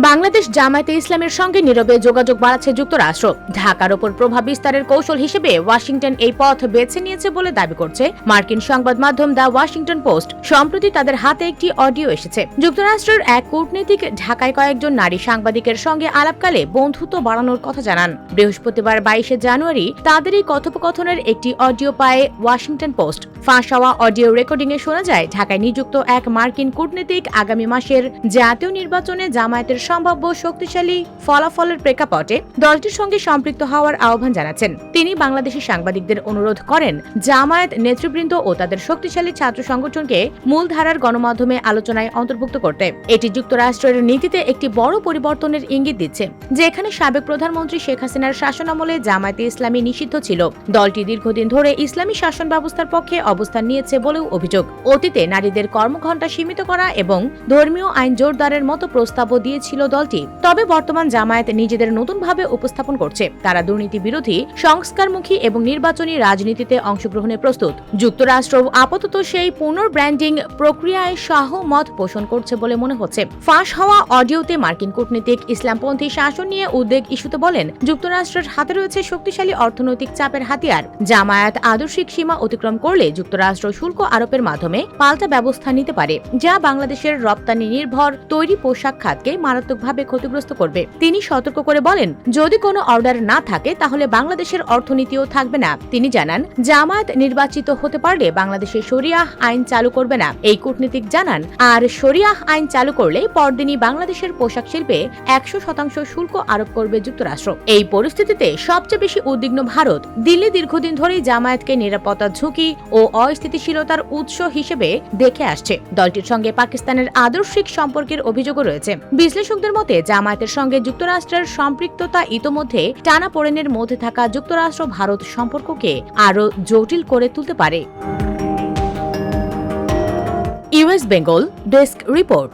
বাংলাদেশ জামায়াতে ইসলামের সঙ্গে নীরবে যোগাযোগ বাড়াচ্ছে যুক্তরাষ্ট্র। ঢাকার ওপর প্রভাব বিস্তারের কৌশল হিসেবে ওয়াশিংটন এই পথ বেছে নিয়েছে বলে দাবি করছে মার্কিন সংবাদ মাধ্যম দ্য ওয়াশিংটন পোস্ট। সম্প্রতি তাদের হাতে একটি অডিও এসেছে। যুক্তরাষ্ট্রের এক কূটনীতিক ঢাকায় কয়েকজন নারী সাংবাদিকের সঙ্গে আলাপকালে বন্ধুত্ব বাড়ানোর কথা জানান। বৃহস্পতিবার 22শে জানুয়ারি তাদের এই কথোপকথনের একটি অডিও পায় ওয়াশিংটন পোস্ট। ফাঁস হওয়া অডিও রেকর্ডিংয়ে শোনা যায়, ঢাকায় নিযুক্ত এক মার্কিন কূটনীতিক আগামী মাসের জাতীয় নির্বাচনে জামায়াতের সম্ভাব্য শক্তিশালী ফলাফলের প্রেক্ষাপটে দলটির সঙ্গে সম্পৃক্ত হওয়ার আহ্বান জানাচ্ছেন। তিনি বাংলাদেশি সাংবাদিকদের অনুরোধ করেন জামায়াত নেতৃবৃন্দ ও তাদের শক্তিশালী ছাত্র সংগঠনকে মূলধারার গণমাধ্যমে আলোচনায় অন্তর্ভুক্ত করতে। এটি যুক্তরাষ্ট্রের নীতিতে একটি বড় পরিবর্তনের ইঙ্গিত দিচ্ছে, যেখানে সাবেক প্রধানমন্ত্রী শেখ হাসিনার শাসনামলে জামায়াতে ইসলামী নিষিদ্ধ ছিল। দলটি দীর্ঘদিন ধরে ইসলামী শাসন ব্যবস্থার পক্ষে অবস্থান নিয়েছে বলেও অভিযোগ। অতীতে নারীদের কর্মঘণ্টা সীমিত করা এবং ধর্মীয় আইন জোরদারের মতো প্রস্তাবও দিয়েছিল দলটি। তবে বর্তমান জামায়াত নিজেদের নতুনভাবে উপস্থাপন করছে। তারা দুর্নীতি বিরোধী, সংস্কারমুখী এবং নির্বাচনী রাজনীতিতে অংশগ্রহণে প্রস্তুত। যুক্তরাষ্ট্র আপাতত সেই পুনর্ব্র্যান্ডিং প্রক্রিয়ায় সহমত পোষণ করছে বলে মনে হচ্ছে। ফাঁস হওয়া অডিওতে মার্কিন কূটনীতিক ইসলামপন্থী শাসন নিয়ে উদ্বেগ ইস্যুতে বলেন, যুক্তরাষ্ট্রের হাতে রয়েছে শক্তিশালী অর্থনৈতিক চাপের হাতিয়ার। জামায়াত আদর্শিক সীমা অতিক্রম করলে যুক্তরাষ্ট্র শুল্ক আরোপের মাধ্যমে পাল্টা ব্যবস্থা নিতে পারে, যা বাংলাদেশের রপ্তানি নির্ভর তৈরি পোশাক খাতকে মারাত্মকভাবে ক্ষতিগ্রস্ত করবে। তিনি সতর্ক করে বলেন, যদি কোনো অর্ডার না থাকে তাহলে বাংলাদেশের অর্থনীতিও থাকবে না। তিনি জানান, জামায়াত নির্বাচিত হতে পারলে বাংলাদেশে শরিয়াহ আইন চালু করবে না। এই কূটনীতিক জানান, আর শরিয়াহ আইন চালু করলে পরদিনই বাংলাদেশের পোশাক শিল্পে 100% শুল্ক আরোপ করবে যুক্তরাষ্ট্র। এই পরিস্থিতিতে সবচেয়ে বেশি উদ্বিগ্ন ভারত। দিল্লি দীর্ঘদিন ধরেই জামায়াতকে নিরাপত্তা ঝুঁকি ও অস্থিতিশীলতার উৎস হিসেবে দেখে আসছে। দলটির সঙ্গে পাকিস্তানের আদর্শিক সম্পর্কের অভিযোগও রয়েছে। বিশ্লেষকদের মতে জামায়াতের সঙ্গে যুক্তরাষ্ট্রের সম্পৃক্ততা ইতোমধ্যে টানাপোড়েনের মধ্যে থাকা যুক্তরাষ্ট্র ভারত সম্পর্ককে আরও জটিল করে তুলতে পারে। US Bengal desk report.